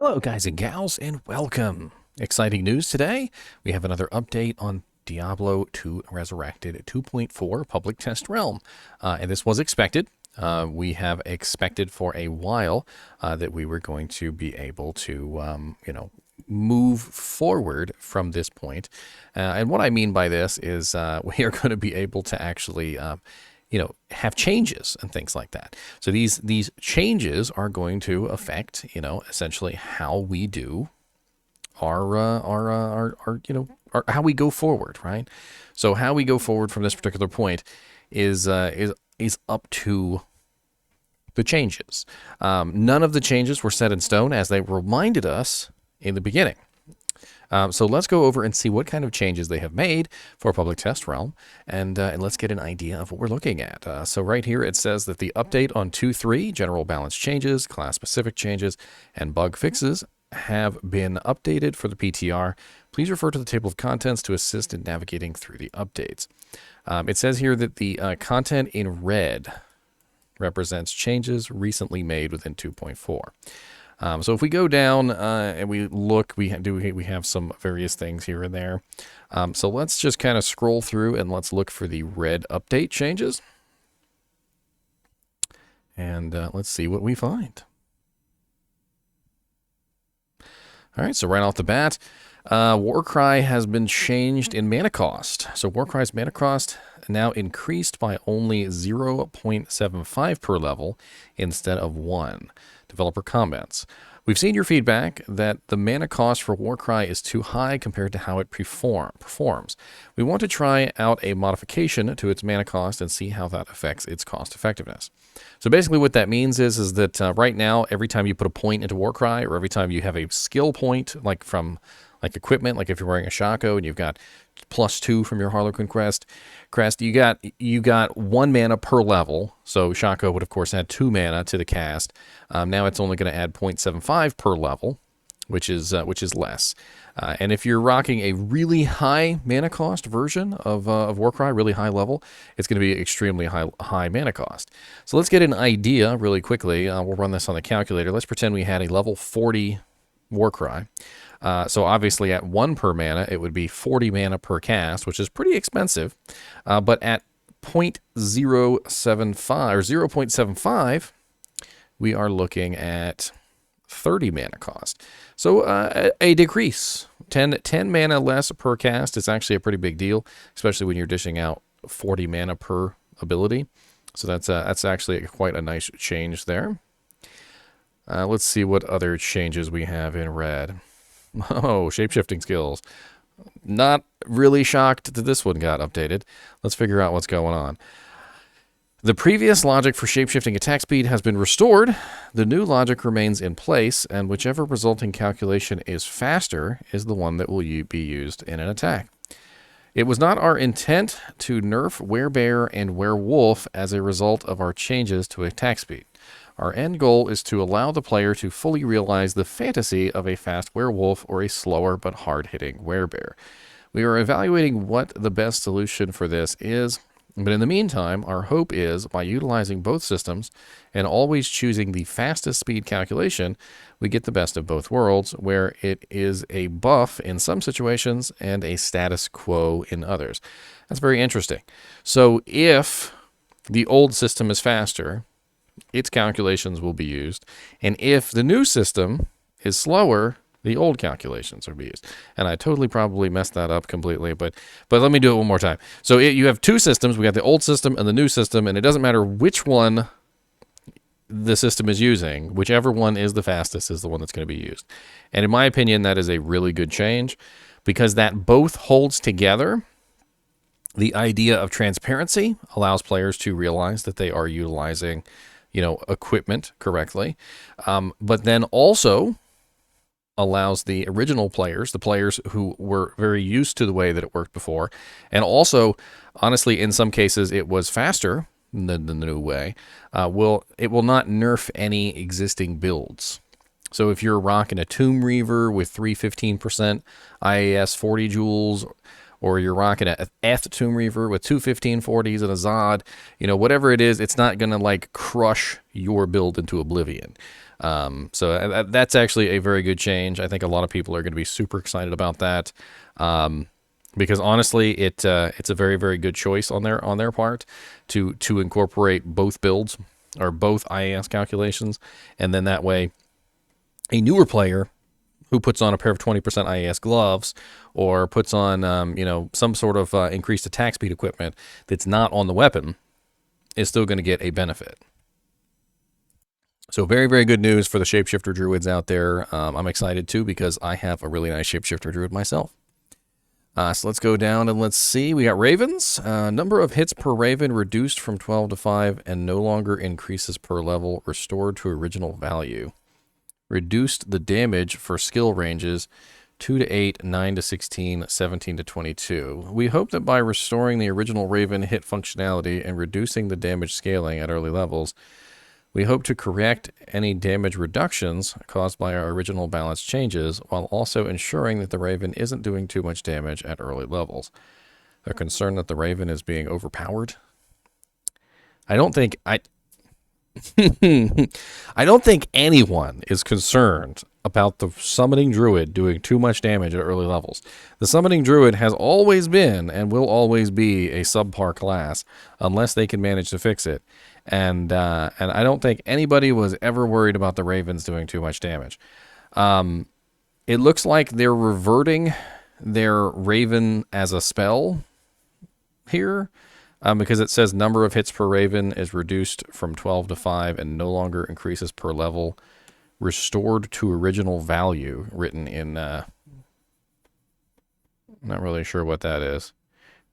Hello, guys and gals, and welcome. Exciting news today. We have another update on Diablo 2 Resurrected 2.4 Public Test Realm. And this was expected. We have expected for a while that we were going to be able to, move forward from this point. And what I mean by this is we are going to be able to actually have changes and things like that. So these changes are going to affect, essentially how we do our how we go forward, right? So how we go forward from this particular point is up to the changes. None of the changes were set in stone, as they reminded us in the beginning. So let's go over and see what kind of changes they have made for Public Test Realm, and let's get an idea of what we're looking at. So right here it says that the update on 2.3, general balance changes, class-specific changes, and bug fixes have been updated for the PTR. Please refer to the table of contents to assist in navigating through the updates. It says here that the content in red represents changes recently made within 2.4. So if we go down and we look, we have some various things here and there. So let's just kind of scroll through and let's look for the red update changes. And let's see what we find. All right, so right off the bat, Warcry has been changed in mana cost. So Warcry's mana cost now increased by only 0.75 per level instead of 1. Developer comments. We've seen your feedback that the mana cost for Warcry is too high compared to how it performs. We want to try out a modification to its mana cost and see how that affects its cost effectiveness. So basically what that means is that right now, every time you put a point into Warcry, or every time you have a skill point, like from equipment, like if you're wearing a Shaco and you've got +2 from your Harlequin crest, you got 1 mana per level. So Shaco would of course add 2 mana to the cast. Now it's only going to add 0.75 per level, which is less. And if you're rocking a really high mana cost version of Warcry, really high level, it's going to be extremely high mana cost. So let's get an idea really quickly. We'll run this on the calculator. Let's pretend we had a level 40 Warcry. So obviously at 1 per mana, it would be 40 mana per cast, which is pretty expensive. But at 0.75, we are looking at 30 mana cost. So a decrease. 10 mana less per cast is actually a pretty big deal, especially when you're dishing out 40 mana per ability. So that's actually quite a nice change there. Let's see what other changes we have in red. Oh, shapeshifting skills. Not really shocked that this one got updated. Let's figure out what's going on. The previous logic for shapeshifting attack speed has been restored. The new logic remains in place, and whichever resulting calculation is faster is the one that will be used in an attack. It was not our intent to nerf werebear and werewolf as a result of our changes to attack speed. Our end goal is to allow the player to fully realize the fantasy of a fast werewolf or a slower but hard-hitting werebear. We are evaluating what the best solution for this is, but in the meantime, our hope is, by utilizing both systems and always choosing the fastest speed calculation, we get the best of both worlds, where it is a buff in some situations and a status quo in others. That's very interesting. So if the old system is faster, its calculations will be used, and if the new system is slower, the old calculations are used. And I totally probably messed that up completely, but let me do it one more time. So you have two systems. We got the old system and the new system, and it doesn't matter which one the system is using. Whichever one is the fastest is the one that's going to be used. And in my opinion, that is a really good change, because that both holds together the idea of transparency, allows players to realize that they are utilizing equipment correctly, but then also allows the original players, the players who were very used to the way that it worked before, and also, honestly, in some cases, it was faster than the new way, it will not nerf any existing builds. So if you're rocking a Tomb Reaver with 315% IAS 40 joules, or you're rocking a F Tomb Reaver with 2 1540s and a Zod, whatever it is, it's not going to crush your build into oblivion. So that's actually a very good change. I think a lot of people are going to be super excited about that. Because honestly, it's a very, very good choice on their part to incorporate both builds or both IAS calculations, and then that way, a newer player who puts on a pair of 20% IAS gloves or puts on some sort of increased attack speed equipment that's not on the weapon is still going to get a benefit. So very, very good news for the Shapeshifter Druids out there. I'm excited too because I have a really nice Shapeshifter Druid myself. So let's go down and let's see. We got Ravens. Number of hits per Raven reduced from 12 to 5 and no longer increases per level, restored to original value. Reduced the damage for skill ranges 2 to 8, 9 to 16, 17 to 22. We hope that by restoring the original Raven hit functionality and reducing the damage scaling at early levels, we hope to correct any damage reductions caused by our original balance changes while also ensuring that the Raven isn't doing too much damage at early levels. They're concerned that the Raven is being overpowered. I don't think anyone is concerned about the summoning druid doing too much damage at early levels. The summoning druid has always been and will always be a subpar class unless they can manage to fix it. And I don't think anybody was ever worried about the Ravens doing too much damage. It looks like they're reverting their Raven as a spell here. Because it says number of hits per Raven is reduced from 12 to 5 and no longer increases per level. Restored to original value, written in, not really sure what that is.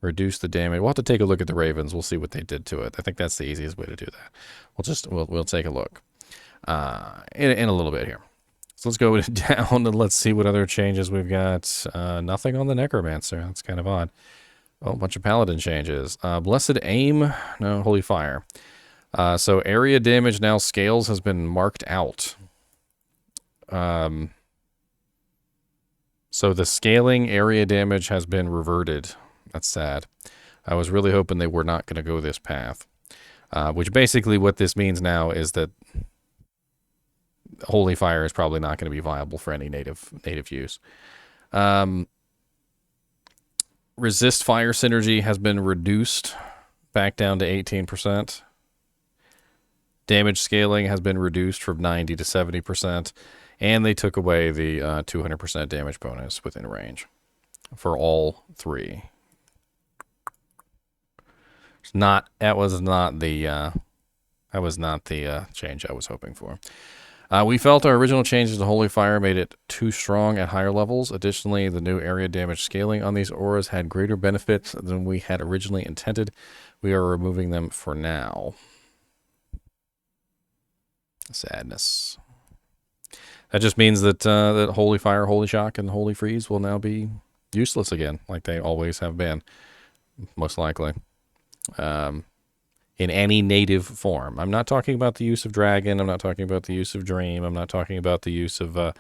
Reduce the damage. We'll have to take a look at the Ravens. We'll see what they did to it. I think that's the easiest way to do that. We'll take a look in a little bit here. So let's go down and let's see what other changes we've got. Nothing on the Necromancer. That's kind of odd. Oh, a bunch of Paladin changes. Blessed Aim, no, Holy Fire. So area damage now scales has been marked out. So the scaling area damage has been reverted. That's sad. I was really hoping they were not going to go this path. Which basically what this means now is that Holy Fire is probably not going to be viable for any native use. Resist fire synergy has been reduced back down to 18%. Damage scaling has been reduced from 90 to 70%. And they took away the 200% damage bonus within range for all three. That was not the change I was hoping for. We felt our original changes to Holy Fire made it too strong at higher levels. Additionally, the new area damage scaling on these auras had greater benefits than we had originally intended. We are removing them for now. Sadness. That just means that that Holy Fire, Holy Shock, and Holy Freeze will now be useless again, like they always have been, most likely. In any native form. I'm not talking about the use of Dragon. I'm not talking about the use of Dream. I'm not talking about the use of a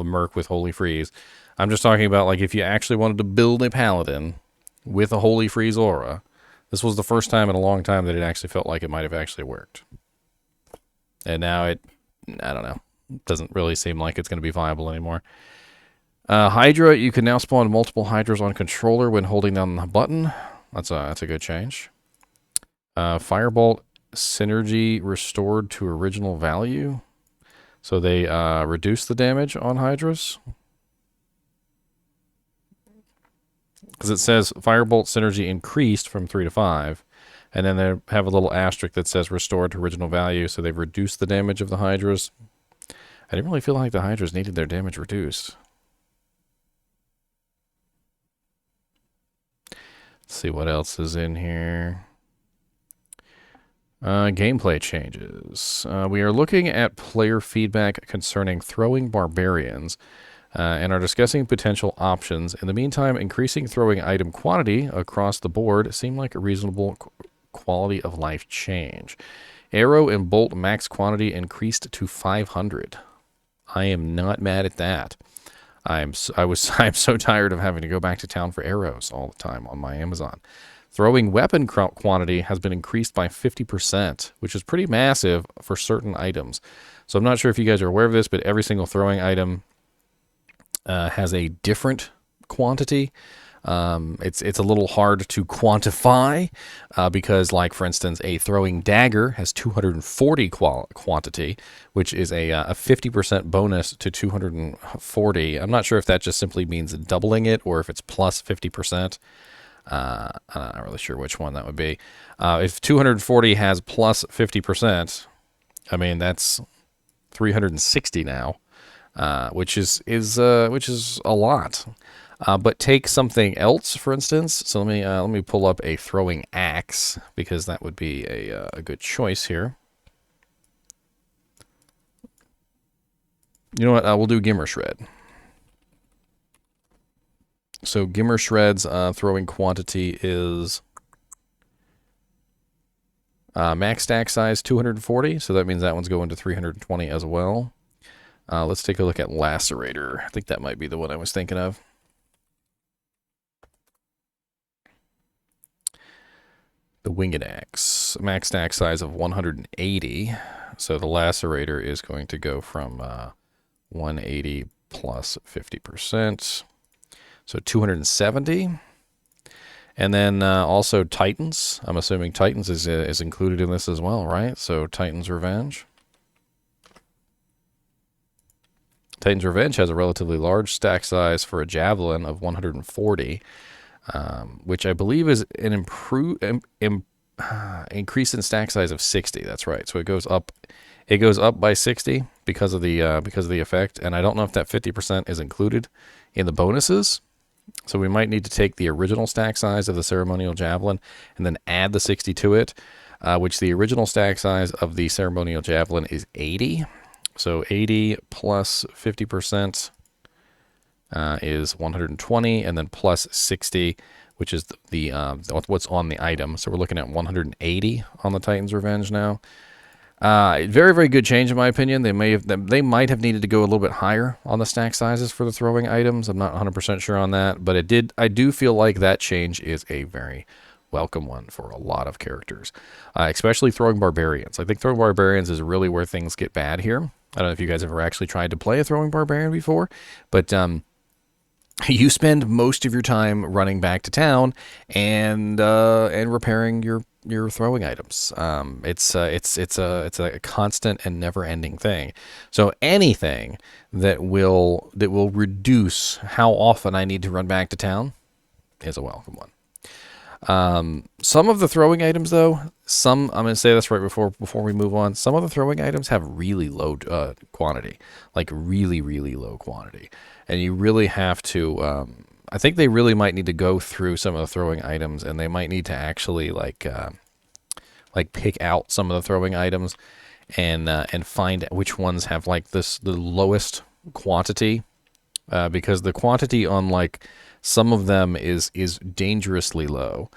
Merc with Holy Freeze. I'm just talking about, like, if you actually wanted to build a Paladin with a Holy Freeze aura, this was the first time in a long time that it actually felt like it might have actually worked. And now I don't know, doesn't really seem like it's going to be viable anymore. Hydra, you can now spawn multiple Hydras on controller when holding down the button. That's a good change. Firebolt synergy restored to original value. So they reduce the damage on Hydras. Because it says Firebolt synergy increased from 3 to 5. And then they have a little asterisk that says restored to original value. So they've reduced the damage of the Hydras. I didn't really feel like the Hydras needed their damage reduced. Let's see what else is in here. Gameplay changes. We are looking at player feedback concerning throwing barbarians and are discussing potential options. In the meantime, increasing throwing item quantity across the board seemed like a reasonable quality of life change. Arrow and bolt max quantity increased to 500. I am not mad at that. I'm so tired of having to go back to town for arrows all the time on my Amazon. Throwing weapon quantity has been increased by 50%, which is pretty massive for certain items. So I'm not sure if you guys are aware of this, but every single throwing item has a different quantity. It's a little hard to quantify because, like, for instance, a throwing dagger has 240 quantity, which is a 50% bonus to 240. I'm not sure if that just simply means doubling it or if it's plus 50%. I'm not really sure which one that would be. If 240 has plus 50%, I mean, that's 360 now, which is a lot. But take something else, for instance. So let me pull up a throwing axe because that would be a good choice here. You know what? We'll do Gimmer Shred. So Gimmer Shred's throwing quantity is max stack size 240. So that means that one's going to 320 as well. Let's take a look at Lacerator. I think that might be the one I was thinking of. The Winged Axe, max stack size of 180. So the Lacerator is going to go from 180 plus 50%. So 270. And then also Titans. I'm assuming Titans is included in this as well, right? So Titan's Revenge. Titan's Revenge has a relatively large stack size for a Javelin of 140. Which I believe is an increase in stack size of 60. That's right. So it goes up by 60 because of the effect. And I don't know if that 50% is included in the bonuses. So we might need to take the original stack size of the Ceremonial Javelin and then add the 60 to it, which the original stack size of the Ceremonial Javelin is 80. So 80 plus 50%. Is 120, and then plus 60, which is the what's on the item. So we're looking at 180 on the Titan's Revenge now. Very, very good change in my opinion. They might have needed to go a little bit higher on the stack sizes for the throwing items. I'm not 100% sure on that, but I do feel like that change is a very welcome one for a lot of characters, especially throwing Barbarians. I think throwing Barbarians is really where things get bad here. I don't know if you guys ever actually tried to play a throwing Barbarian before, but you spend most of your time running back to town and repairing your throwing items. It's a constant and never-ending thing. So anything that will reduce how often I need to run back to town is a welcome one. Some of the throwing items, though, I'm going to say this right before we move on. Some of the throwing items have really low quantity, like really, really low quantity. And you really have to, I think they really might need to go through some of the throwing items, and they might need to actually like pick out some of the throwing items and find which ones have like the lowest quantity, because the quantity on like some of them is dangerously low.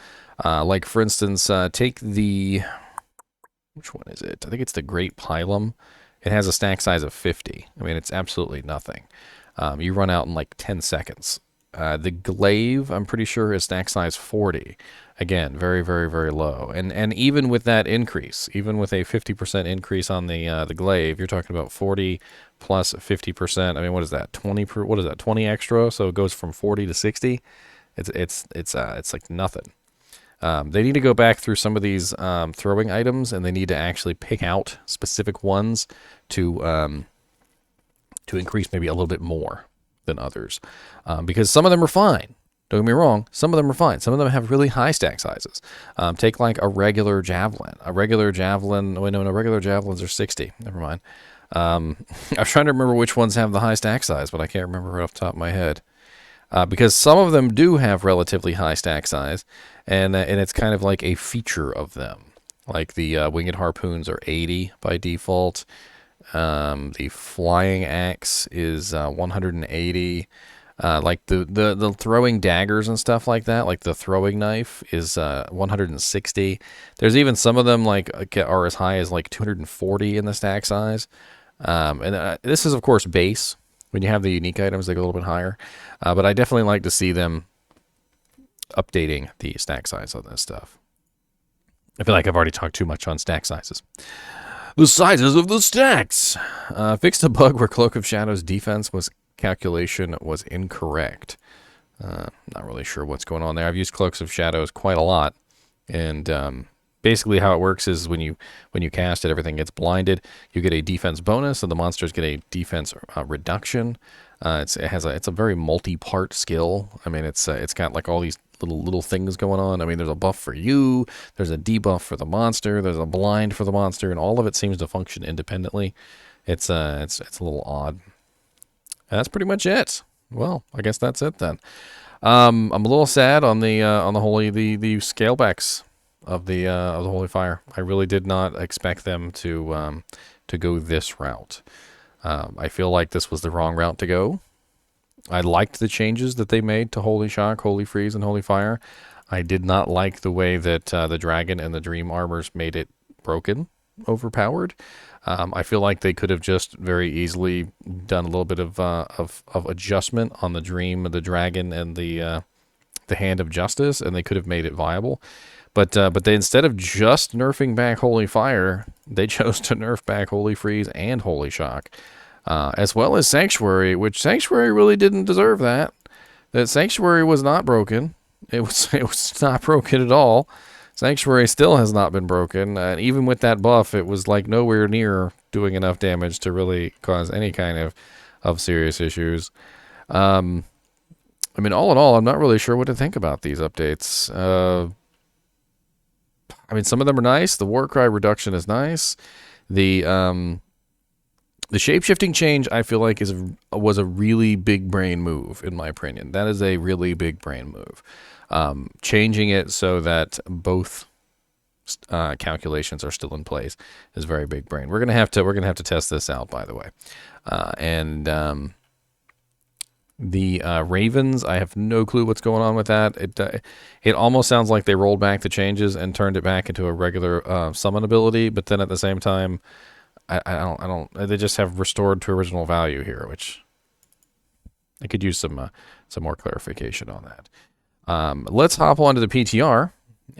Like for instance, take which one is it? I think it's the Great Pilum. It has a stack size of 50. I mean, it's absolutely nothing. You run out in like 10 seconds. The Glaive, I'm pretty sure, is stack size 40. Again, very, very, very low. And even with that increase, even with a 50% increase on the Glaive, you're talking about 40 plus 50%. I mean, what is that? 20 extra? So it goes from 40 to 60. It's like nothing. They need to go back through some of these throwing items, and they need to actually pick out specific ones to increase maybe a little bit more than others, because some of them are fine. Don't get me wrong, some of them are fine. Some of them have really high stack sizes. Take like a regular javelin. Regular javelins are 60. Never mind. I was trying to remember which ones have the high stack size, but I can't remember right off the top of my head. Because some of them do have relatively high stack size, and it's kind of like a feature of them. Like the winged harpoons are 80 by default. The flying axe is 180. Like the throwing daggers and stuff like that, like the throwing knife is 160. There's even some of them like are as high as like 240 in the stack size. And this is of course base. When you have the unique items, they go a little bit higher. But I definitely like to see them updating the stack size on this stuff. I feel like I've already talked too much on stack sizes. The sizes of the stacks. Fixed a bug where Cloak of Shadows defense calculation was incorrect. Not really sure what's going on there. I've used Cloaks of Shadows quite a lot, and basically how it works is when you cast it, everything gets blinded. You get a defense bonus, and the monsters get a defense reduction. It's a very multi-part skill. I mean, it's got like all these little things going on. I mean, there's a buff for you, there's a debuff for the monster, there's a blind for the monster, and all of it seems to function independently. It's a little odd. And that's pretty much it. Well, I guess that's it then. I'm a little sad on the scalebacks of the Holy Fire. I really did not expect them to go this route. I feel like this was the wrong route to go. I liked the changes that they made to Holy Shock, Holy Freeze, and Holy Fire. I did not like the way that the Dragon and the Dream Armors made it broken, overpowered. I feel like they could have just very easily done a little bit of adjustment on the Dream, the Dragon, and the Hand of Justice, and they could have made it viable. But they, instead of just nerfing back Holy Fire, they chose to nerf back Holy Freeze and Holy Shock. As well as Sanctuary, which Sanctuary really didn't deserve that. That Sanctuary was not broken. It was not broken at all. Sanctuary still has not been broken. And even with that buff, it was like nowhere near doing enough damage to really cause any kind of serious issues. I mean, all in all, I'm not really sure what to think about these updates. I mean, some of them are nice. The Warcry reduction is nice. The shapeshifting change, I feel like, was a really big brain move, in my opinion. That is a really big brain move. Changing it so that both calculations are still in place is very big brain. We're gonna have to test this out, by the way. The Ravens, I have no clue what's going on with that. It almost sounds like they rolled back the changes and turned it back into a regular summon ability, but then at the same time, I don't. They just have restored to original value here, which I could use some more clarification on that. Let's hop onto the PTR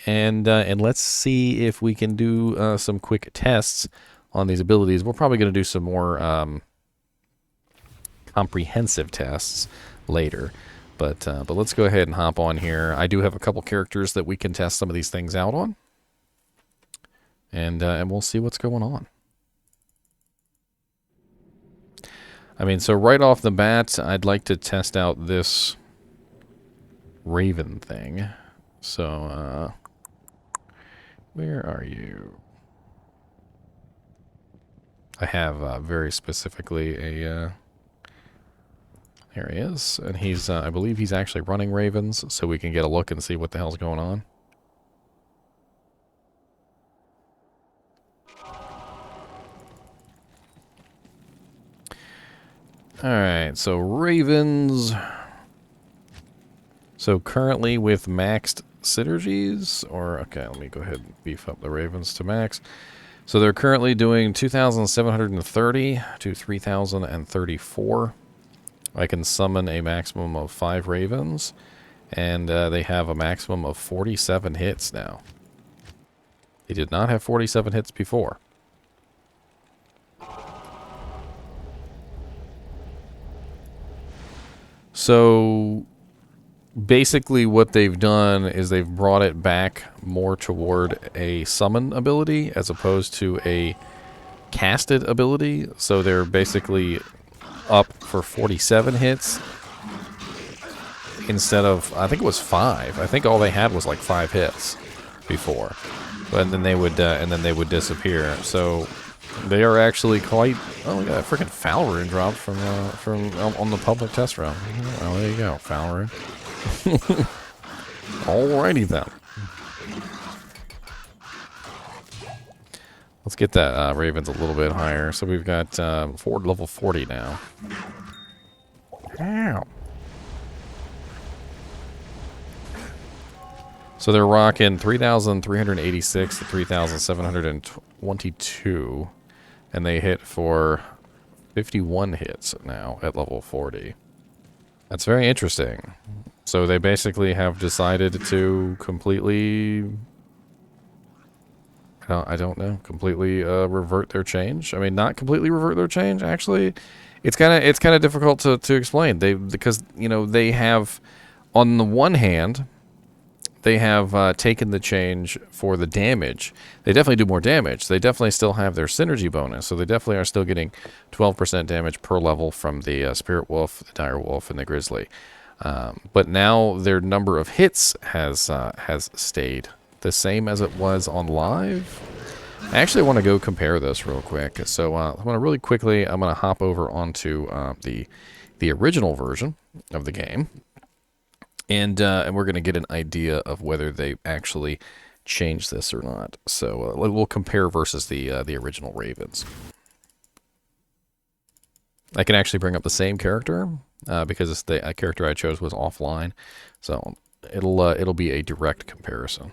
and let's see if we can do some quick tests on these abilities. We're probably going to do some more comprehensive tests later, but let's go ahead and hop on here. I do have a couple characters that we can test some of these things out on, and we'll see what's going on. I mean, so right off the bat, I'd like to test out this Raven thing. So, where are you? I have very specifically a... Here he is, and he's, I believe he's actually running Ravens, so we can get a look and see what the hell's going on. Alright, so Ravens. So currently with maxed synergies, or, okay, let me go ahead and beef up the Ravens to max. So they're currently doing 2,730 to 3,034. I can summon a maximum of 5 Ravens, and they have a maximum of 47 hits now. They did not have 47 hits before. So basically what they've done is they've brought it back more toward a summon ability as opposed to a casted ability. So they're basically up for 47 hits instead of, I think it was 5. I think all they had was like 5 hits before, but then they would disappear. So they are actually quite... Oh, we got a freaking foul rune dropped from on the public test round. Oh, there you go, foul rune. Alrighty then. Let's get that Ravens a little bit higher. So we've got level 40 now. Ow. So they're rocking 3,386 to 3,722. And they hit for 51 hits now at level 40. That's very interesting. So they basically have decided to completely, I don't know, completely revert their change. I mean, not completely revert their change. Actually, it's kind of difficult to explain. Because you know they have, on the one hand, they have taken the change for the damage. They definitely do more damage. They definitely still have their synergy bonus, so they definitely are still getting 12% damage per level from the Spirit Wolf, the Dire Wolf, and the Grizzly. But now their number of hits has stayed the same as it was on live. I actually want to go compare this real quick. So I'm going to really quickly, I'm going to hop over onto the original version of the game. And we're going to get an idea of whether they actually changed this or not. So we'll compare versus the original Ravens. I can actually bring up the same character because the character I chose was offline. So it'll be a direct comparison.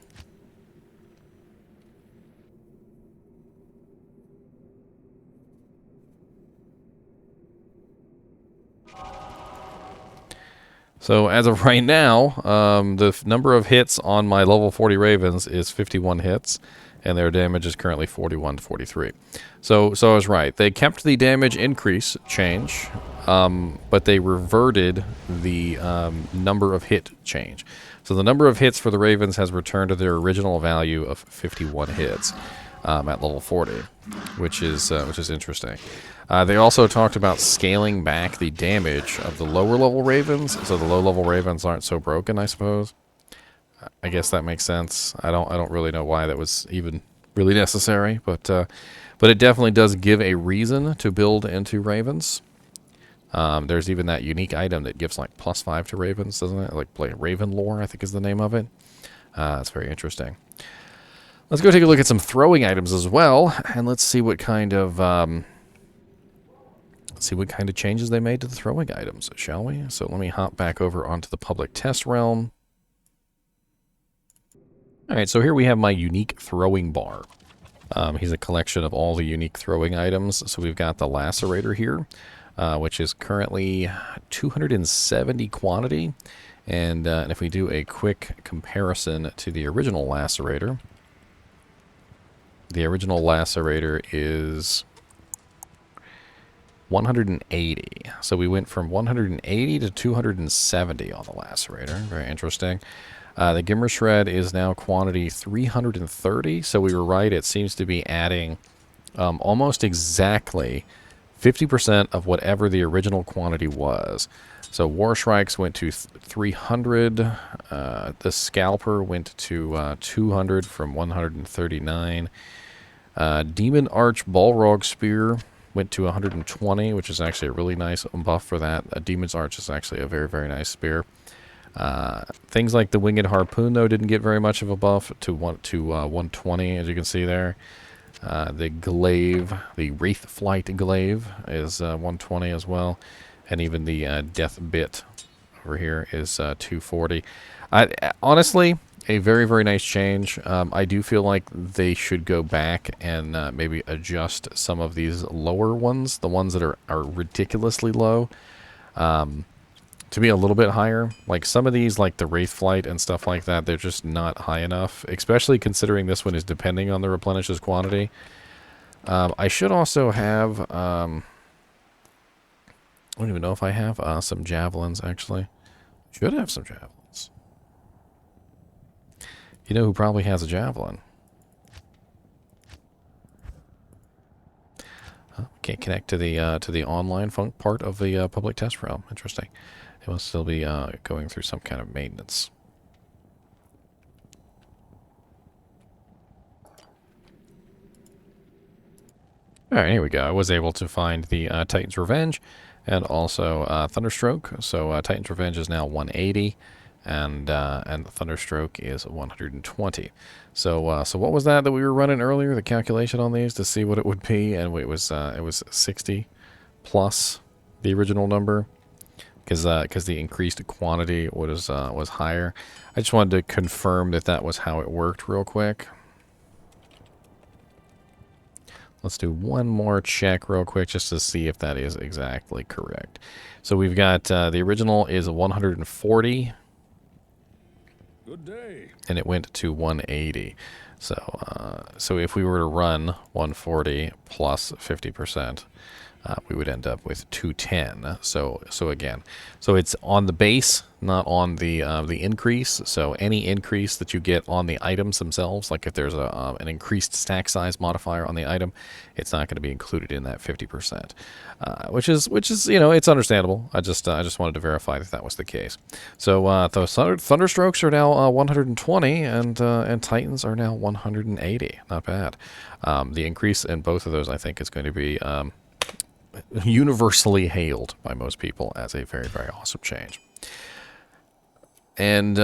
So as of right now, the number of hits on my level 40 Ravens is 51 hits, and their damage is currently 41 to 43. So I was right. They kept the damage increase change, but they reverted the number of hit change. So the number of hits for the Ravens has returned to their original value of 51 hits at level 40, which is interesting. They also talked about scaling back the damage of the lower level Ravens, so the low level Ravens aren't so broken, I suppose. I guess that makes sense. I don't really know why that was even really necessary, but it definitely does give a reason to build into Ravens. There's even that unique item that gives like +5 to Ravens, doesn't it? Like Raven Lore, I think is the name of it. That's very interesting. Let's go take a look at some throwing items as well, and let's see what kind of changes they made to the throwing items, shall we? So let me hop back over onto the public test realm. All right, so here we have my unique throwing bar. He's a collection of all the unique throwing items. So we've got the Lacerator here, which is currently 270 quantity. And if we do a quick comparison to the original Lacerator, is 180. So we went from 180 to 270 on the Lacerator. Very interesting. The Gimmer Shred is now quantity 330. So we were right. It seems to be adding almost exactly 50% of whatever the original quantity was. So War Shrikes went to 300. The Scalper went to 200 from 139. Demon Arch Balrog Spear went to 120, which is actually a really nice buff for that. A Demon's Arch is actually a very, very nice spear. Things like the Winged Harpoon, though, didn't get very much of a buff to 120, as you can see there. The Glaive, the Wraith Flight Glaive, is 120 as well. And even the Death Bit over here is 240. Honestly, a very, very nice change. I do feel like they should go back and maybe adjust some of these lower ones, the ones that are ridiculously low, to be a little bit higher. Like some of these, like the Wraith Flight and stuff like that, they're just not high enough, especially considering this one is depending on the replenishes quantity. I should also have... I don't even know if I have some javelins, actually. Should have some javelins. You know who probably has a javelin? Can't connect to the online part of the public test realm. Interesting. It must still be going through some kind of maintenance. All right, here we go. I was able to find the Titan's Revenge and also Thunderstroke. So Titan's Revenge is now 180. And Thunderstroke is 120. So what was that we were running earlier? The calculation on these to see what it would be, and it was 60 plus the original number, because the increased quantity was higher. I just wanted to confirm that was how it worked real quick. Let's do one more check real quick just to see if that is exactly correct. So we've got the original is 140. Good day. And it went to 180. So if we were to run 140 plus 50%, we would end up with 210. So again, so it's on the base, not on the increase. So any increase that you get on the items themselves, like if there's an increased stack size modifier on the item, it's not going to be included in that 50%, which is it's understandable. I just wanted to verify that was the case. So those Thunderstrokes are now 120, and Titans are now 180. Not bad. The increase in both of those, I think, is going to be universally hailed by most people as a very, very awesome change. And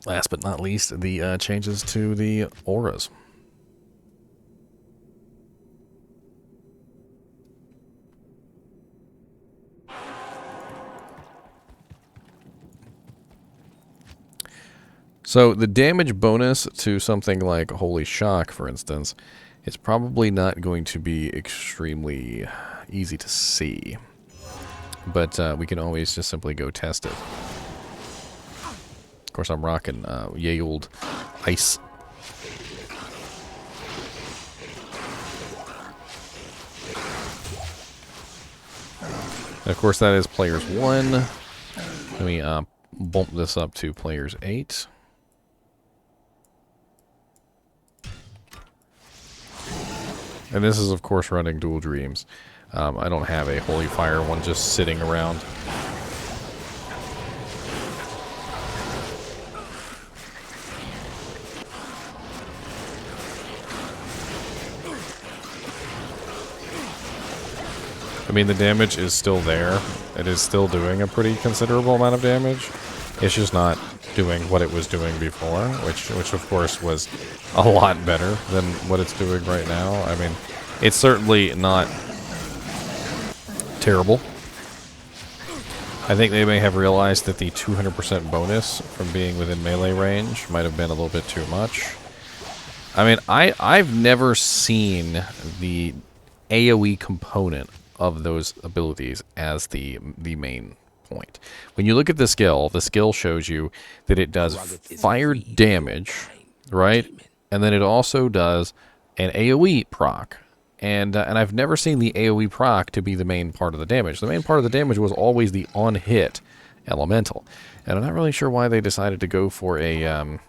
last but not least, the changes to the auras. So the damage bonus to something like Holy Shock, for instance, is probably not going to be extremely easy to see. But we can always just simply go test it. Of course, I'm rocking Yield Ice. And of course, that is players 1. Let me bump this up to players 8. And this is, of course, running Dual Dreams. I don't have a Holy Fire one just sitting around. I mean, the damage is still there. It is still doing a pretty considerable amount of damage. It's just not doing what it was doing before, which of course was a lot better than what it's doing right now. I mean, it's certainly not terrible. I think they may have realized that the 200% bonus from being within melee range might have been a little bit too much. I mean, I've never seen the AoE component of those abilities as the main point. When you look at the skill shows you that it does fire damage, right? And then it also does an AoE proc. And I've never seen the AoE proc to be the main part of the damage. The main part of the damage was always the on-hit elemental. And I'm not really sure why they decided to go for an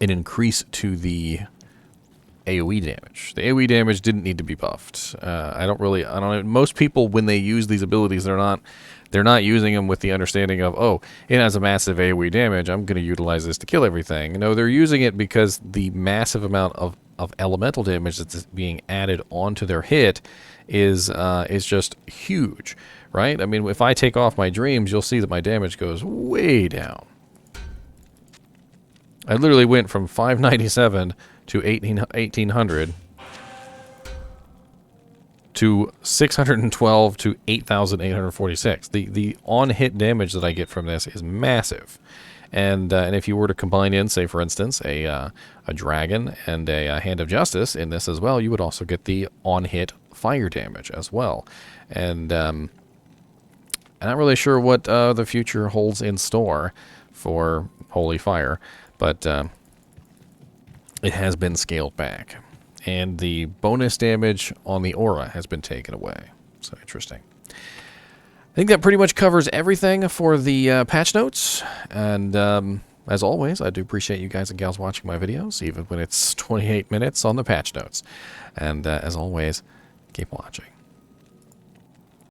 increase to the AoE damage. The AoE damage didn't need to be buffed. I don't know. Most people, when they use these abilities, they're not using them with the understanding of, oh, it has a massive AoE damage, I'm going to utilize this to kill everything. No, they're using it because the massive amount of elemental damage that's being added onto their hit is just huge, right? I mean, if I take off my dreams, you'll see that my damage goes way down. I literally went from 597 to 1800 to 612 to 8,846. The on-hit damage that I get from this is massive. And if you were to combine in, say, for instance, a dragon and a Hand of Justice in this as well, you would also get the on-hit fire damage as well. And I'm not really sure what the future holds in store for Holy Fire, but it has been scaled back. And the bonus damage on the aura has been taken away. So interesting. I think that pretty much covers everything for the patch notes. And as always, I do appreciate you guys and gals watching my videos, even when it's 28 minutes on the patch notes. And as always, keep watching.